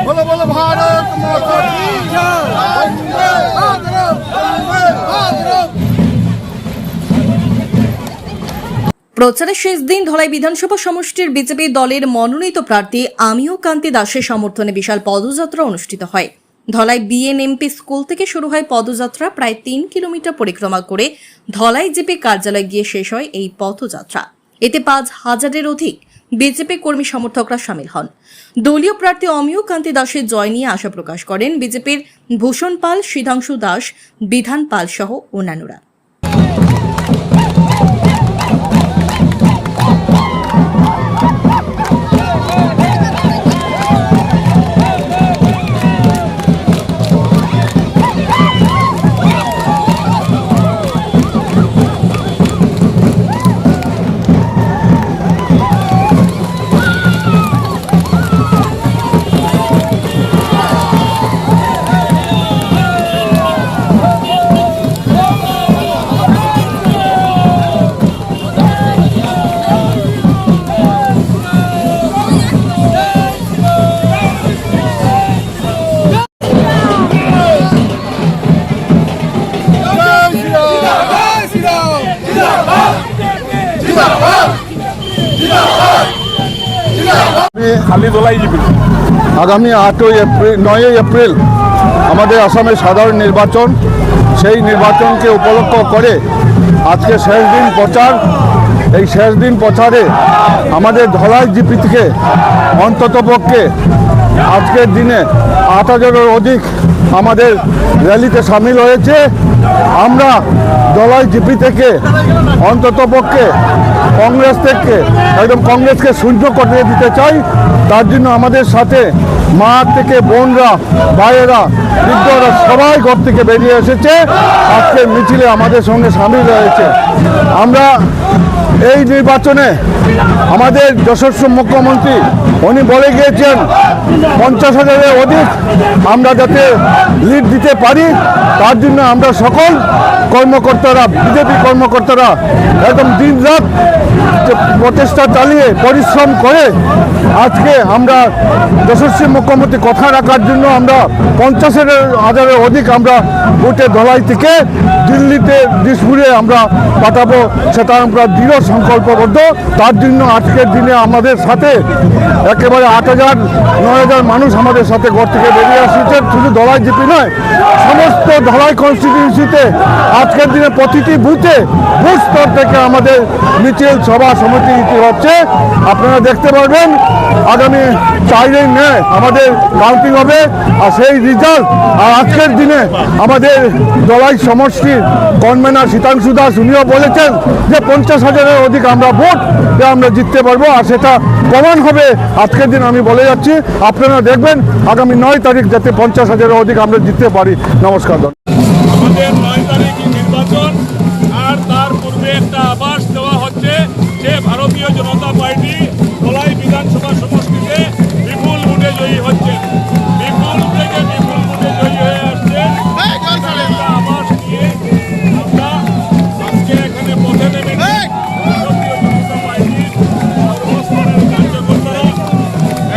बोलो बोलो भारत माता की প্রচারের শেষ দিন ধলাই বিধানসভা সমষ্টির বিজেপি দলের মনোনীত প্রার্থী আমিও কান্তি দাসের সমর্থনে বিশাল পদযাত্রা অনুষ্ঠিত হয়। ধলাই বিএনএমপি স্কুল থেকে শুরু হয় পদযাত্রা। প্রায় 3 কিলোমিটার পরিক্রমা করে ধলাই জিপি কার্যালয়ে গিয়ে শেষ হয় এই পদযাত্রা। এতে 5,000-এর অধিক বিজেপি কর্মী সমর্থকরা সামিল হন। দলীয় প্রার্থী অমিয় কান্তি দাসের জয় নিয়ে আশা প্রকাশ করেন বিজেপির ভূষণ পাল, সিদ্ধাংশু দাস, বিধান পাল সহ অন্যান্যরা। আগামী 9 এপ্রিল আমাদের আসামের সাধারণ নির্বাচন। সেই নির্বাচনকে উপলক্ষ করে আজকে শেষ দিন প্রচার। এই শেষ দিন প্রচারে আমাদের ধলাই জিপি থেকে অন্ততপক্ষে আজকের দিনে 8,000-এর অধিক আমাদের র্যালিতে সামিল হয়েছে। আমরা ধলাই জিপি থেকে অন্ততপক্ষে কংগ্রেসকে শূন্য করে দিতে চাই। তার জন্য আমাদের সাথে মা থেকে বোনরা, ভাইয়েরা, বৃদ্ধরা সবাই ঘর থেকে বেরিয়ে এসেছে। আজকে মিছিলে আমাদের সঙ্গে সামিল হয়েছে। আমরা এই নির্বাচনে আমাদের যশস্বী মুখ্যমন্ত্রী উনি বলে গিয়েছেন 50,000-এর অধিক আমরা যাতে লিড দিতে পারি, তার জন্য আমরা সকল কর্মকর্তারা, বিজেপি কর্মকর্তারা একদম দিন রাত প্রচেষ্টা চালিয়ে পরিশ্রম করে আজকে আমরা যশস্বী মুখ্যমন্ত্রী কথা রাখার জন্য আমরা 50,000-এর অধিক আমরা ভোটে ধলাই থেকে দিল্লিতে, দিসপুরে আমরা পাঠাবো, সেটা আমরা দৃঢ় সংকল্পবদ্ধ। তার জন্য আজকের দিনে আমাদের সাথে একেবারে 8,000-9,000 মানুষ আমাদের সাথে ঘর থেকে বেরিয়ে আসছে। শুধু ধলাই জিপি নয়, সমস্ত ধলাই কনস্টিটিউন্সিতে আজকের দিনে প্রতিটি বুথ স্তর থেকে আমাদের মিছিল, সভা, সমিতি হচ্ছে। আপনারা দেখতে পারবেন আগামী 4 দিন আমাদের কাউন্টিং হবে। আর সেই রেজাল্ট আর আজকের দিনে আমাদের ধলাই সমষ্টির কনভেনার সিদ্ধাংশু দাস উনিও বলেছেন যে 50,000-এর অধিক আমরা ভোট আমরা জিততে পারবো। আর সেটা প্রমাণ হবে আজকের দিন। আমি বলে যাচ্ছি, আপনারা দেখবেন আগামী 9 তারিখ যাতে 50,000-এর অধিক আমরা জিততে পারি। নমস্কার। আমাদের 9 তারিখে নির্বাচন, আর তার পূর্বে একটা আভাস দেওয়া হচ্ছে যে ভারতীয় জনতা পার্টি ধলাই বিধানসভা সমষ্টিতে বিপুল ভোটে জয়ী হচ্ছে। বিপুল থেকে বিপুল ভোটে জয়ী হয়ে আসছে। আভাস নিয়ে আমরা আজকে এখানে পথে নেমেছি। ভারতীয় জনতা পার্টির সর্বস্তরের কার্যকর্তারা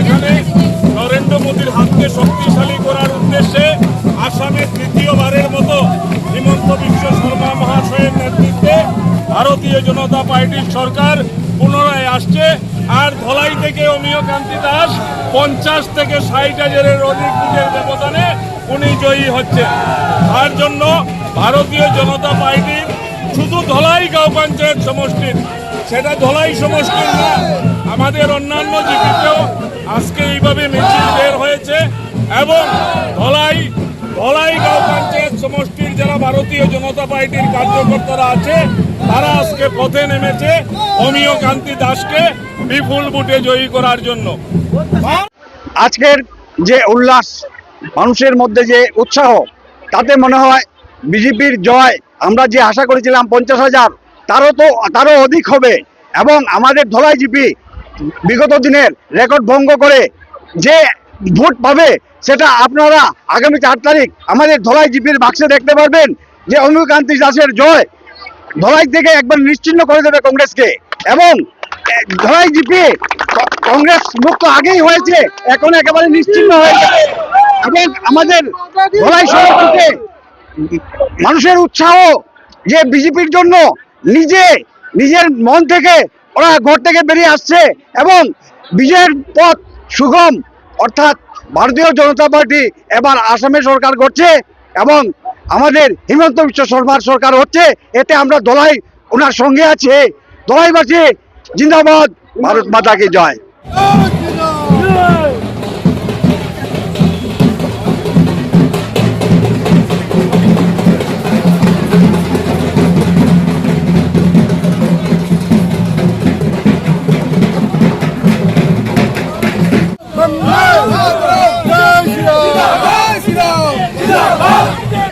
এখানে নরেন্দ্র মোদীর হাতকে শক্তিশালী করার উদ্দেশ্যে আসামে তৃতীয়বারের মতো হিমন্ত বিশ্ব শর্মা মহাশয়ের নেতৃত্বে ভারতীয় জনতা পার্টির সরকার পুনরায় আসছে। আর ধলাই থেকে অমিয় কান্তি দাস 50 থেকে 60,000-এর অধিক ভোটের ব্যবধানে উনি জয়ী হচ্ছে। তার জন্য ভারতীয় জনতা পার্টির শুধু ধলাই গাঁও পঞ্চায়েত সমষ্টির, সেটা ধলাই সমষ্টির না, আমাদের অন্যান্য জিপিতেও আজকে এইভাবে মিছিল বের হয়েছে। এবং ধলাই গাঁও পঞ্চায়েত সমষ্টির যারা ভারতীয় জনতা পার্টির কার্যকর্তারা আছে তারা আজকে পথে নেমেছে অমিয় কান্তি দাসকে বিপুল ভোটে জয়ী করার জন্য। আজকের যে উল্লাস, মানুষের মধ্যে যে উৎসাহ, তাতে মনে হয় বিজেপির জয় আমরা যে আশা করেছিলাম 50,000 তারও অধিক হবে। এবং আমাদের ধলাই জিপি বিগত দিনের রেকর্ড ভঙ্গ করে যে ভোট পাবে সেটা আপনারা আগামী 4 তারিখ আমাদের ধলাই জিপির বাক্সে দেখতে পারবেন যে অমিয় কান্তি দাসের জয় ধলাই থেকে একবার নিশ্চিহ্ন করে দেবে কংগ্রেসকে। এবং ধলাই জিপি কংগ্রেস মুক্ত আগেই হয়েছে, এখন একেবারে নিশ্চিন্ন হয়ে গেছে। এবং আমাদের ধলাই সমষ্টিতে মানুষের উৎসাহ যে বিজেপির জন্য নিজের মন থেকে ওরা ঘর থেকে বেরিয়ে আসছে এবং বিজয়ের পথ সুগম, অর্থাৎ ভারতীয় জনতা পার্টি এবার আসামে সরকার করছে এবং আমাদের হিমন্ত বিশ্ব শর্মার সরকার হচ্ছে। এতে আমরা ধলাই ওনার সঙ্গে আছে। ধলাইবাসী জিন্দাবাদ, ভারত মাতা কি জয়।